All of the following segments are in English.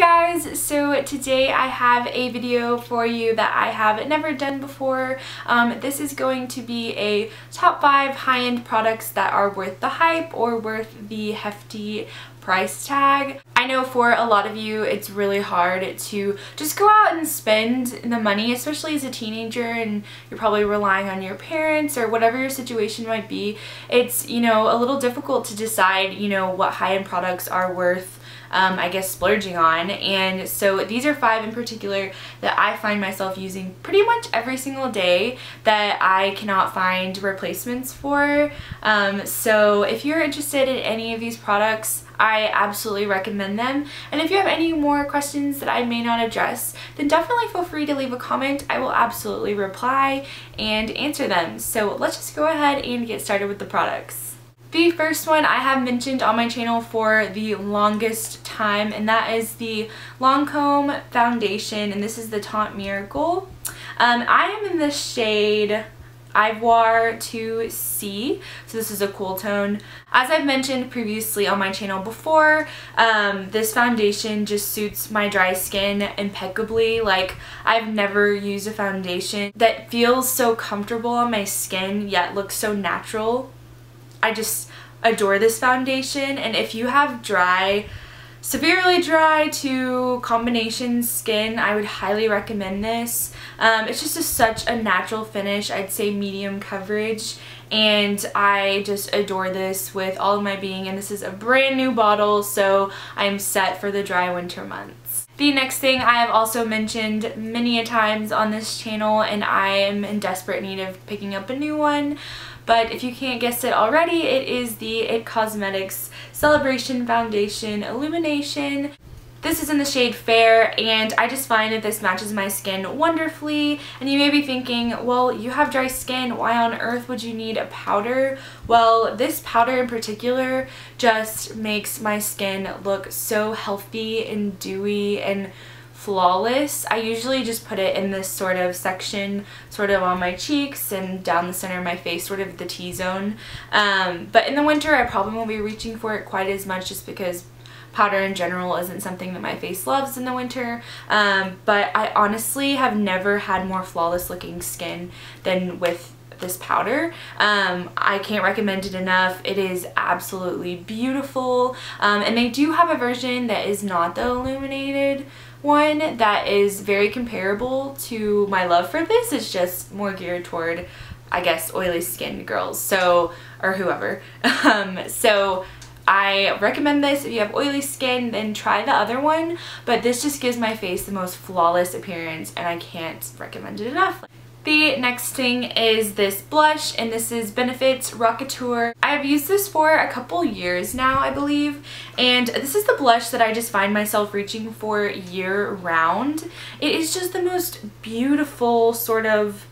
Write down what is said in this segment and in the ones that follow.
guys, so today I have a video for you that I have never done before. This is going to be a top 5 high-end products that are worth the hype or worth the hefty price tag. I know for a lot of you it's really hard to just go out and spend the money, especially as a teenager and you're probably relying on your parents or whatever your situation might be. It's, you know, a little difficult to decide, you know, what high-end products are worth I guess splurging on, and so these are 5 in particular that I find myself using pretty much every single day that I cannot find replacements for. So if you're interested in any of these products, I absolutely recommend them, and if you have any more questions that I may not address, then definitely feel free to leave a comment. I will absolutely reply and answer them. So let's just go ahead and get started with the products. The first one I have mentioned on my channel for the longest time, and that is the Lancome Foundation, and this is the Teint Miracle. I am in the shade Ivoire 2C, so this is a cool tone. As I've mentioned previously on my channel before, this foundation just suits my dry skin impeccably. Like, I've never used a foundation that feels so comfortable on my skin yet looks so natural. I just adore this foundation, and if you have dry, severely dry to combination skin, I would highly recommend this. It's just such a natural finish, I'd say medium coverage, and I just adore this with all of my being, and this is a brand new bottle, so I'm set for the dry winter months. The next thing I have also mentioned many a times on this channel, and I am in desperate need of picking up a new one, but if you can't guess it already, it is the Becca Cosmetics Celebration Foundation Illumination. This is in the shade Fair, and I just find that this matches my skin wonderfully. And you may be thinking, well, you have dry skin, why on earth would you need a powder? Well, this powder in particular just makes my skin look so healthy and dewy and flawless. I usually just put it in this sort of section, sort of on my cheeks and down the center of my face, sort of the T-zone. But in the winter I probably won't be reaching for it quite as much, just because powder in general isn't something that my face loves in the winter. But I honestly have never had more flawless looking skin than with this powder. I can't recommend it enough. It is absolutely beautiful. And they do have a version that is not the illuminated one that is very comparable to my love for this. It's just more geared toward, I guess, oily skinned girls, so, or whoever. So I recommend this. If you have oily skin, then try the other one, but this just gives my face the most flawless appearance, and I can't recommend it enough. The next thing is this blush, and this is Benefit's Rockateur. I've used this for a couple years now, I believe, and this is the blush that I just find myself reaching for year round. It is just the most beautiful sort of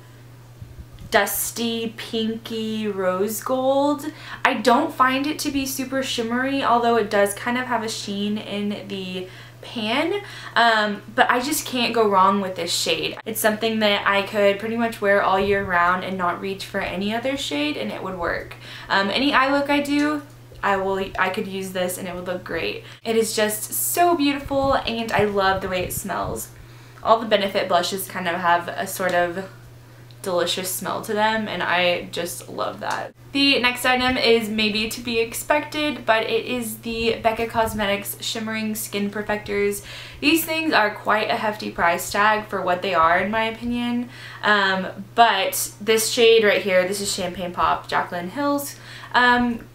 dusty, pinky rose gold. I don't find it to be super shimmery, although it does kind of have a sheen in the pan, but I just can't go wrong with this shade. It's something that I could pretty much wear all year round and not reach for any other shade, and it would work. Any eye look I do, I could use this and it would look great. It is just so beautiful, and I love the way it smells. All the Benefit blushes kind of have a sort of delicious smell to them, and I just love that. The next item is maybe to be expected, but it is the Becca Cosmetics Shimmering Skin Perfectors. These things are quite a hefty price tag for what they are, in my opinion, but this shade right here, this is Champagne Pop Jaclyn Hill's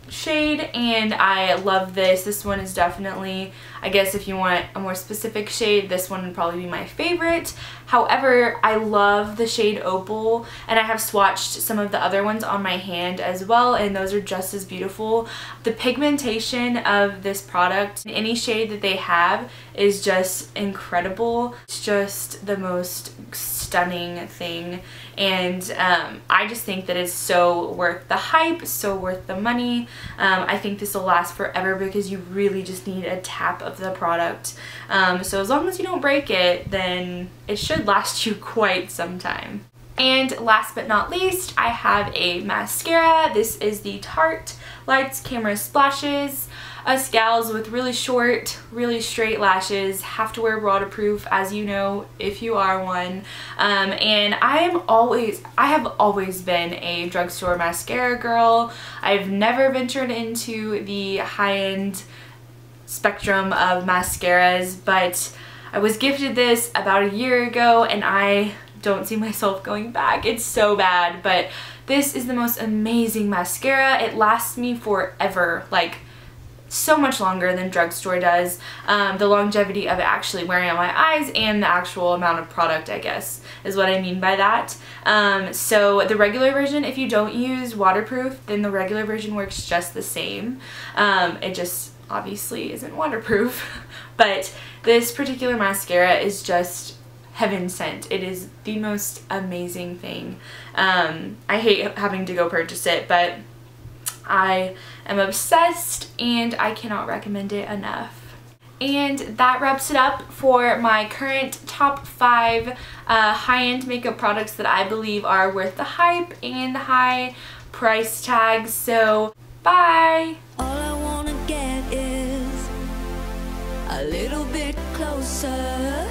shade, and I love this. This one is definitely, I guess if you want a more specific shade, this one would probably be my favorite. However, I love the shade Opal, and I have swatched some of the other ones on my hand as well, and those are just as beautiful. The pigmentation of this product, any shade that they have, is just incredible. It's just the most stunning thing, and I just think that it's so worth the hype, so worth the money. I think this will last forever because you really just need a tap of the product. So as long as you don't break it, then it should last you quite some time. And last but not least, I have a mascara. This is the Tarte Lights Camera Splashes. us gals with really short, really straight lashes have to wear waterproof, as you know, if you are one. And I have always been a drugstore mascara girl. I've never ventured into the high-end spectrum of mascaras, but I was gifted this about a year ago and I don't see myself going back. It's so bad, but this is the most amazing mascara. It lasts me forever, like so much longer than drugstore does. The longevity of it actually wearing on my eyes and the actual amount of product, I guess, is what I mean by that. So the regular version, if you don't use waterproof, then the regular version works just the same. It just obviously isn't waterproof, but this particular mascara is just heaven sent. It is the most amazing thing. I hate having to go purchase it, but I am obsessed and I cannot recommend it enough. And that wraps it up for my current top 5 high-end makeup products that I believe are worth the hype and high price tags. So bye! All I wanna get is a little bit closer.